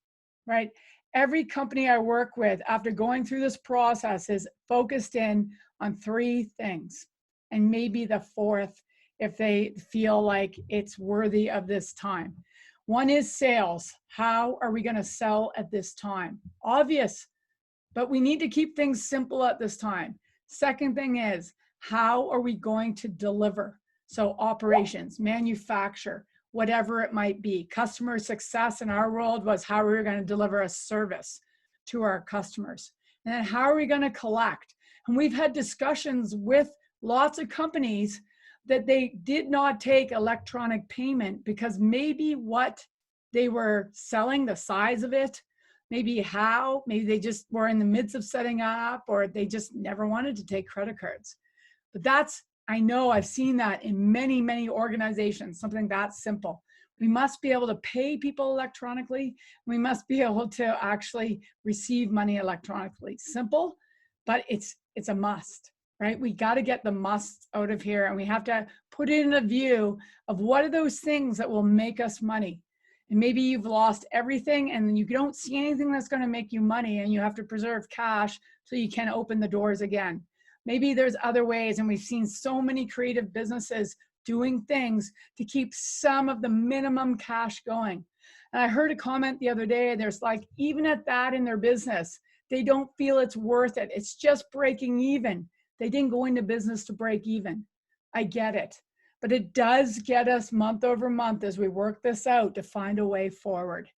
right? Every company I work with, after going through this process, is focused in on 3 things, and maybe the 4th if they feel like it's worthy of this time. One is sales. How are we going to sell at this time? Obvious, but we need to keep things simple at this time. Second thing is, how are we going to deliver? So operations, manufacture, whatever it might be. Customer success in our world was how we were going to deliver a service to our customers. And then how are we going to collect? And we've had discussions with lots of companies that they did not take electronic payment because maybe what they were selling, the size of it, maybe they just were in the midst of setting up, or they just never wanted to take credit cards. But that's I know I've seen that in many, many organizations, something that simple. We must be able to pay people electronically. We must be able to actually receive money electronically. Simple, but it's a must, right? We got to get the musts out of here, and we have to put it in a view of what are those things that will make us money. And maybe you've lost everything and you don't see anything that's going to make you money, and you have to preserve cash so you can open the doors again. Maybe there's other ways, and we've seen so many creative businesses doing things to keep some of the minimum cash going. And I heard a comment the other day, there's like, even at that in their business, they don't feel it's worth it. It's just breaking even. They didn't go into business to break even. I get it. But it does get us month over month as we work this out to find a way forward.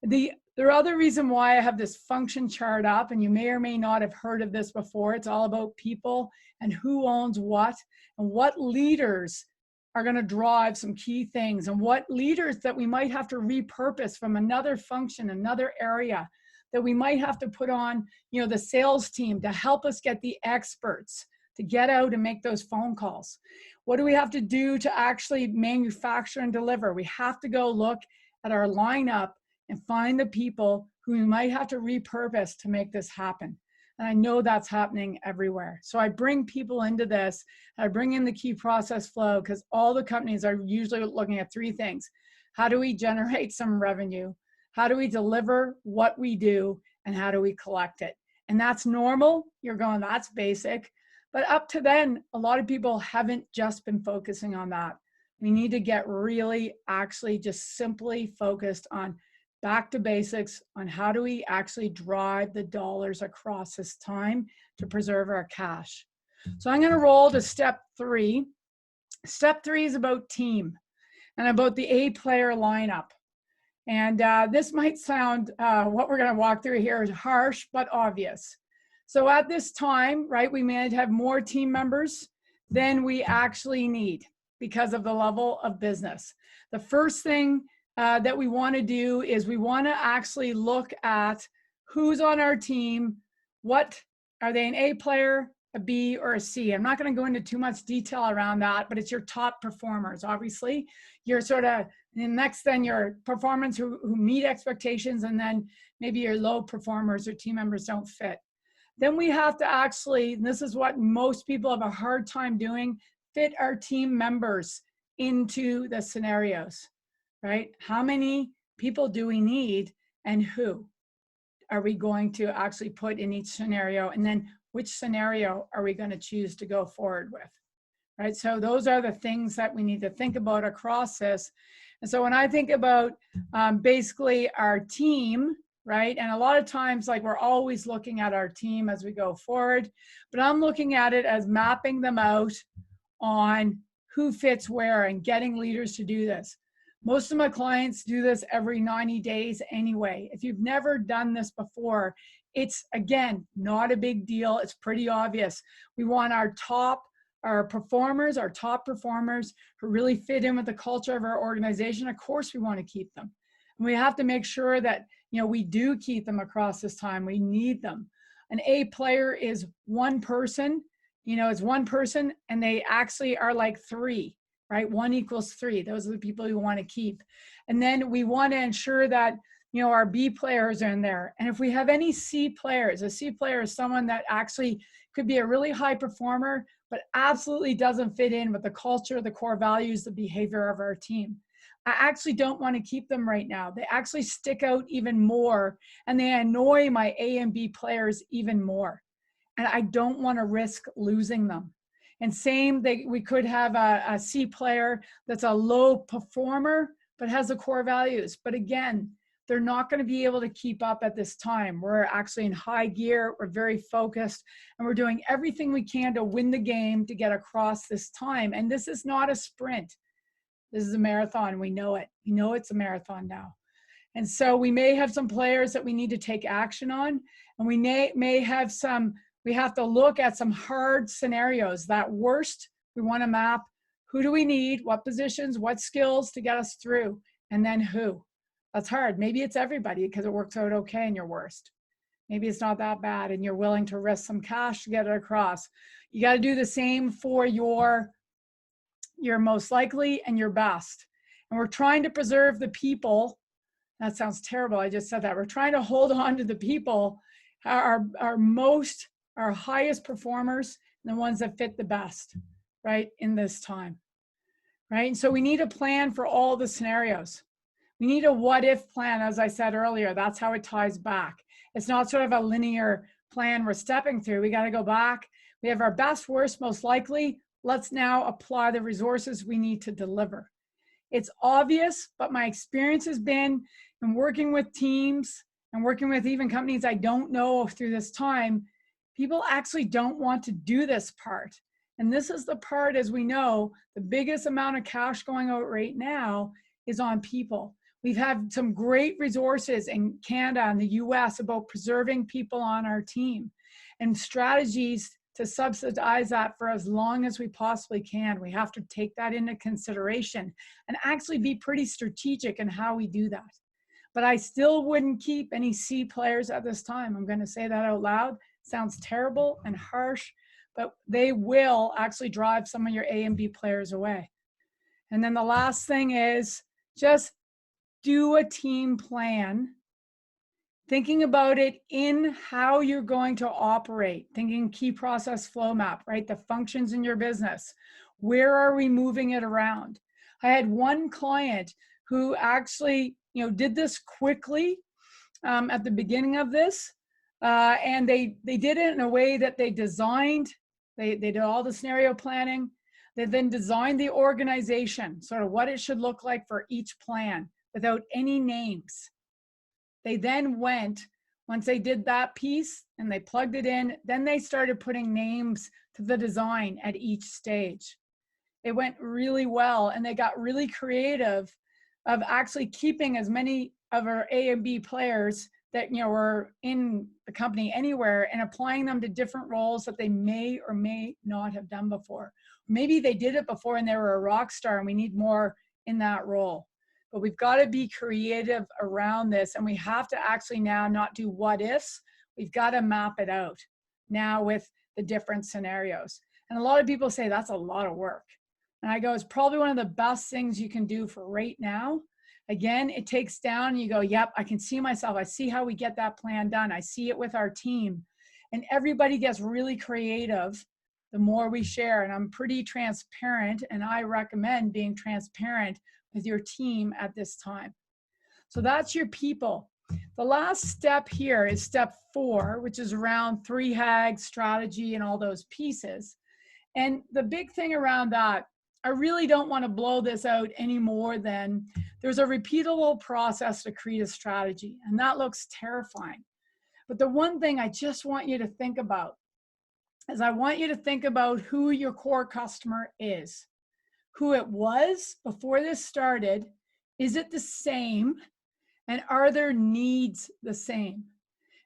The other reason why I have this function chart up, and you may or may not have heard of this before, it's all about people and who owns what, and what leaders are going to drive some key things, and what leaders that we might have to repurpose from another function, another area, that we might have to put on, the sales team to help us get the experts to get out and make those phone calls. What do we have to do to actually manufacture and deliver? We have to go look at our lineup and find the people who we might have to repurpose to make this happen. And I know that's happening everywhere. So I bring people into this. I bring in the key process flow, because all the companies are usually looking at three things. How do we generate some revenue? How do we deliver what we do? And how do we collect it? And that's normal. You're going, that's basic. But up to then, a lot of people haven't just been focusing on that. We need to get really actually just simply focused on back to basics, on how do we actually drive the dollars across this time to preserve our cash. So I'm going to roll to step 3. Step 3 is about team and about the A player lineup. And this might sound, what we're going to walk through here is harsh, but obvious. So at this time, right, we may have more team members than we actually need because of the level of business. The first thing that we want to do is we want to actually look at who's on our team. What are they, an A player, a B, or a C? I'm not going to go into too much detail around that, but it's your top performers. Obviously, you're sort of next, then your performance who meet expectations, and then maybe your low performers or team members don't fit. Then we have to actually, and this is what most people have a hard time doing, fit our team members into the scenarios. Right? How many people do we need, and who are we going to actually put in each scenario? And then which scenario are we going to choose to go forward with? Right? So those are the things that we need to think about across this. And so when I think about basically our team, right? And a lot of times, like, we're always looking at our team as we go forward, but I'm looking at it as mapping them out on who fits where and getting leaders to do this. Most of my clients do this every 90 days anyway. If you've never done this before, it's, again, not a big deal. It's pretty obvious. We want our top performers who really fit in with the culture of our organization. Of course, we want to keep them. And we have to make sure that, we do keep them across this time. We need them. An A player is one person, it's one person, and they actually are like 3. Right? 1 equals 3. Those are the people we want to keep. And then we want to ensure that, our B players are in there. And if we have any C players, a C player is someone that actually could be a really high performer, but absolutely doesn't fit in with the culture, the core values, the behavior of our team. I actually don't want to keep them right now. They actually stick out even more, and they annoy my A and B players even more. And I don't want to risk losing them. And same, we could have a C player that's a low performer, but has the core values. But again, they're not going to be able to keep up at this time. We're actually in high gear. We're very focused, and we're doing everything we can to win the game to get across this time. And this is not a sprint. This is a marathon. We know it. We know it's a marathon now. And so we may have some players that we need to take action on, and we may have some. We have to look at some hard scenarios. That worst, we want to map who do we need, what positions, what skills to get us through, and then who. That's hard. Maybe it's everybody because it works out okay in your worst. Maybe it's not that bad and you're willing to risk some cash to get it across. You got to do the same for your most likely and your best. And we're trying to preserve the people. That sounds terrible. I just said that. We're trying to hold on to the people, our highest performers, and the ones that fit the best, right, in this time, right? And so we need a plan for all the scenarios. We need a what if plan, as I said earlier. That's how it ties back. It's not sort of a linear plan we're stepping through. We got to go back. We have our best, worst, most likely. Let's now apply the resources we need to deliver. It's obvious, but my experience has been in working with teams and working with even companies I don't know through this time, people actually don't want to do this part. And this is the part, as we know, the biggest amount of cash going out right now is on people. We've had some great resources in Canada and the US about preserving people on our team and strategies to subsidize that for as long as we possibly can. We have to take that into consideration and actually be pretty strategic in how we do that. But I still wouldn't keep any C players at this time. I'm going to say that out loud. Sounds terrible and harsh, but they will actually drive some of your A and B players away. And then the last thing is just do a team plan, thinking about it in how you're going to operate, thinking key process flow map, right? The functions in your business. Where are we moving it around? I had one client who actually, did this quickly at the beginning of this, and they did it in a way that they designed. They did all the scenario planning. They then designed the organization, sort of what it should look like for each plan without any names. They then went, once they did that piece and they plugged it in, then they started putting names to the design at each stage. It went really well, and they got really creative of actually keeping as many of our A and B players that were in the company anywhere and applying them to different roles that they may or may not have done before. Maybe they did it before and they were a rock star and we need more in that role. But we've got to be creative around this, and we have to actually now not do what ifs. We've got to map it out now with the different scenarios. And a lot of people say that's a lot of work. And I go, it's probably one of the best things you can do for right now. Again, it takes down and you go, yep, I can see myself. I see how we get that plan done. I see it with our team. And everybody gets really creative the more we share. And I'm pretty transparent, and I recommend being transparent with your team at this time. So that's your people. The last step here is step 4, which is around 3HAG strategy and all those pieces. And the big thing around that, I really don't want to blow this out any more than there's a repeatable process to create a strategy, and that looks terrifying. But the one thing I just want you to think about is I want you to think about who your core customer is, who it was before this started. Is it the same? And are their needs the same?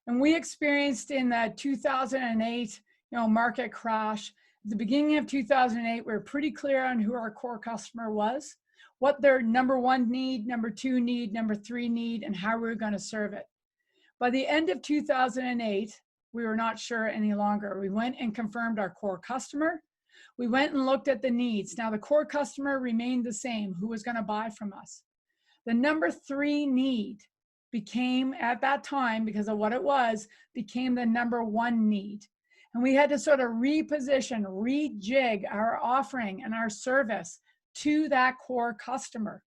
And we experienced in the 2008 market crash, at the beginning of 2008, we were pretty clear on who our core customer was, what their number 1 need, number 2 need, number 3 need, and how we were going to serve it. By the end of 2008, we were not sure any longer. We went and confirmed our core customer. We went and looked at the needs. Now the core customer remained the same, who was going to buy from us. The number 3 need became, at that time, because of what it was, became the number 1 need. And we had to sort of reposition, rejig our offering and our service to that core customer.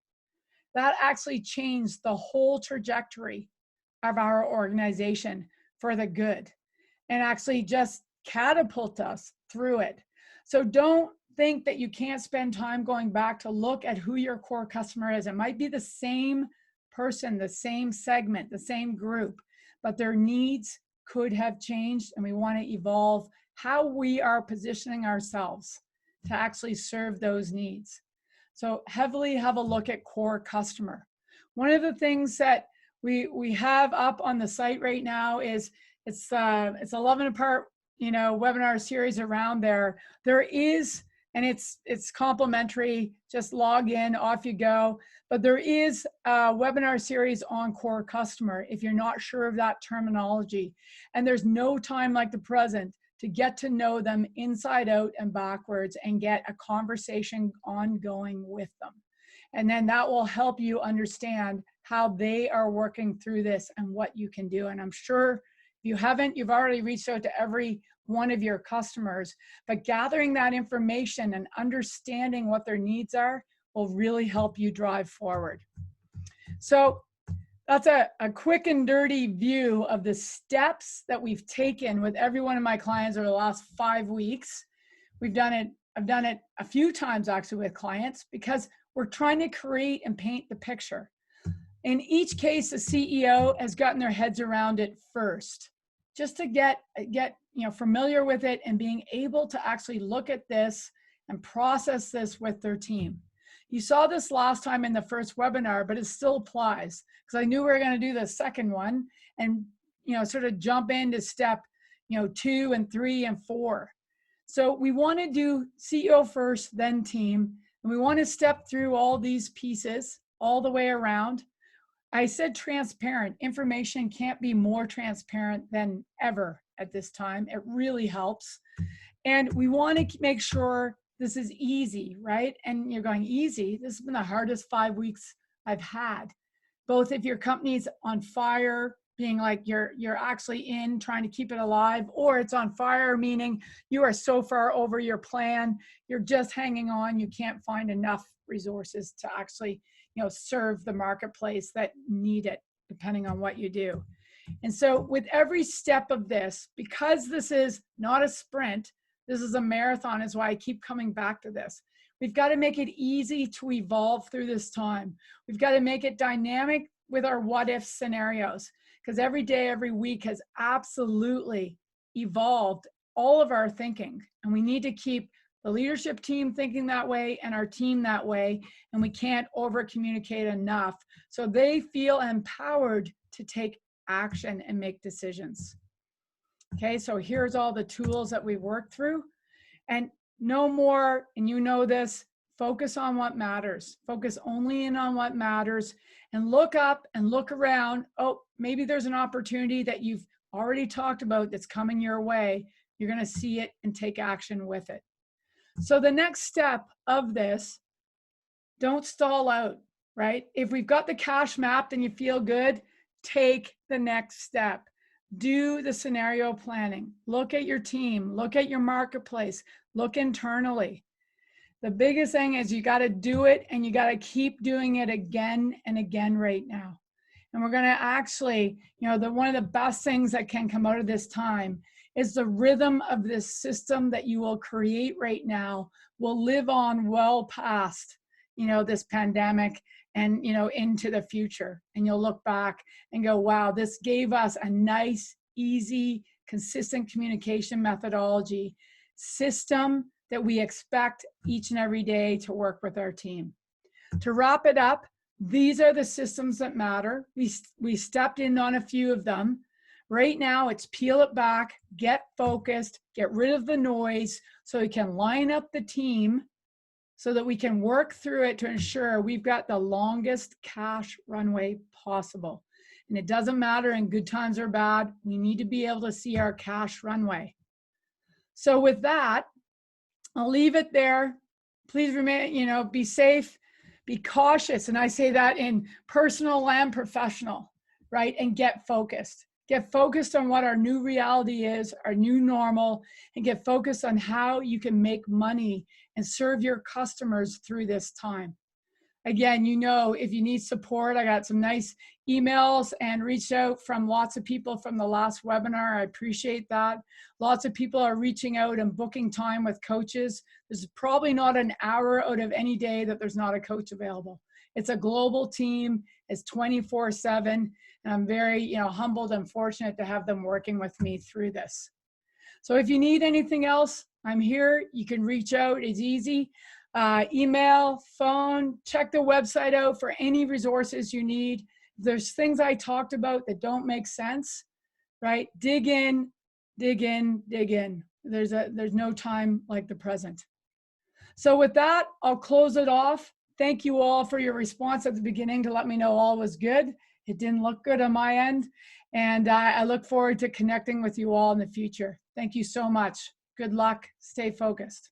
That actually changed the whole trajectory of our organization for the good, and actually just catapult us through it. So don't think that you can't spend time going back to look at who your core customer is. It might be the same person, the same segment, the same group, but their needs could have changed, and we want to evolve how we are positioning ourselves to actually serve those needs. So heavily have a look at core customer. One of the things that we have up on the site right now is it's 11 part webinar series around there. There is and it's complimentary. Just log in, off you go. But there is a webinar series on core customer if you're not sure of that terminology. And there's no time like the present to get to know them inside out and backwards and get a conversation ongoing with them. And then that will help you understand how they are working through this and what you can do. And I'm sure if you haven't, you've already reached out to every one of your customers, but gathering that information and understanding what their needs are will really help you drive forward. So that's a quick and dirty view of the steps that we've taken with every one of my clients over the last 5 weeks. I've done it a few times actually with clients because we're trying to create and paint the picture. In each case, the CEO has gotten their heads around it first, just to get familiar with it and being able to actually look at this and process this with their team. You saw this last time in the first webinar, but it still applies because I knew we were going to do the second one and sort of jump into step 2 and 3 and 4. So we want to do CEO first, then team, and we want to step through all these pieces all the way around. I said transparent. Information can't be more transparent than ever at this time. It really helps. And we want to make sure this is easy, right? And you're going, easy? This has been the hardest 5 weeks I've had. Both if your company's on fire, being like you're actually in trying to keep it alive, or it's on fire, meaning you are so far over your plan, you're just hanging on, you can't find enough resources to actually serve the marketplace that need it, depending on what you do. And so with every step of this, because this is not a sprint, this is a marathon, is why I keep coming back to this. We've got to make it easy to evolve through this time. We've got to make it dynamic with our what if scenarios, because every day, every week has absolutely evolved all of our thinking. And we need to keep the leadership team thinking that way and our team that way. And we can't over communicate enough so they feel empowered to take action and make decisions. Okay, so here's all the tools that we worked through. And no more, and you know this, focus on what matters. Focus only in on what matters and look up and look around. Oh, maybe there's an opportunity that you've already talked about that's coming your way. You're going to see it and take action with it. So the next step of this, don't stall out, right? If we've got the cash mapped and you feel good, take the next step. Do the scenario planning. Look at your team. Look at your marketplace. Look internally. The biggest thing is you got to do it, and you got to keep doing it again and again right now. And we're going to actually, one of the best things that can come out of this time is the rhythm of this system that you will create right now will live on well past, this pandemic and, into the future. And you'll look back and go, wow, this gave us a nice, easy, consistent communication methodology system that we expect each and every day to work with our team. To wrap it up, these are the systems that matter. We stepped in on a few of them. Right now, it's peel it back, get focused, get rid of the noise so we can line up the team so that we can work through it to ensure we've got the longest cash runway possible. And it doesn't matter in good times or bad, we need to be able to see our cash runway. So with that, I'll leave it there. Please remain, be safe, be cautious. And I say that in personal and professional, right? And get focused. Get focused on what our new reality is, our new normal, and get focused on how you can make money and serve your customers through this time. Again, if you need support, I got some nice emails and reached out from lots of people from the last webinar. I appreciate that. Lots of people are reaching out and booking time with coaches. There's probably not an hour out of any day that there's not a coach available. It's a global team. It's 24/7. And I'm very, humbled and fortunate to have them working with me through this. So if you need anything else, I'm here. You can reach out. It's easy. Email, phone, check the website out for any resources you need. If there's things I talked about that don't make sense, right? Dig in, dig in, dig in. There's no time like the present. So with that, I'll close it off. Thank you all for your response at the beginning to let me know all was good. It didn't look good on my end. And I look forward to connecting with you all in the future. Thank you so much. Good luck. Stay focused.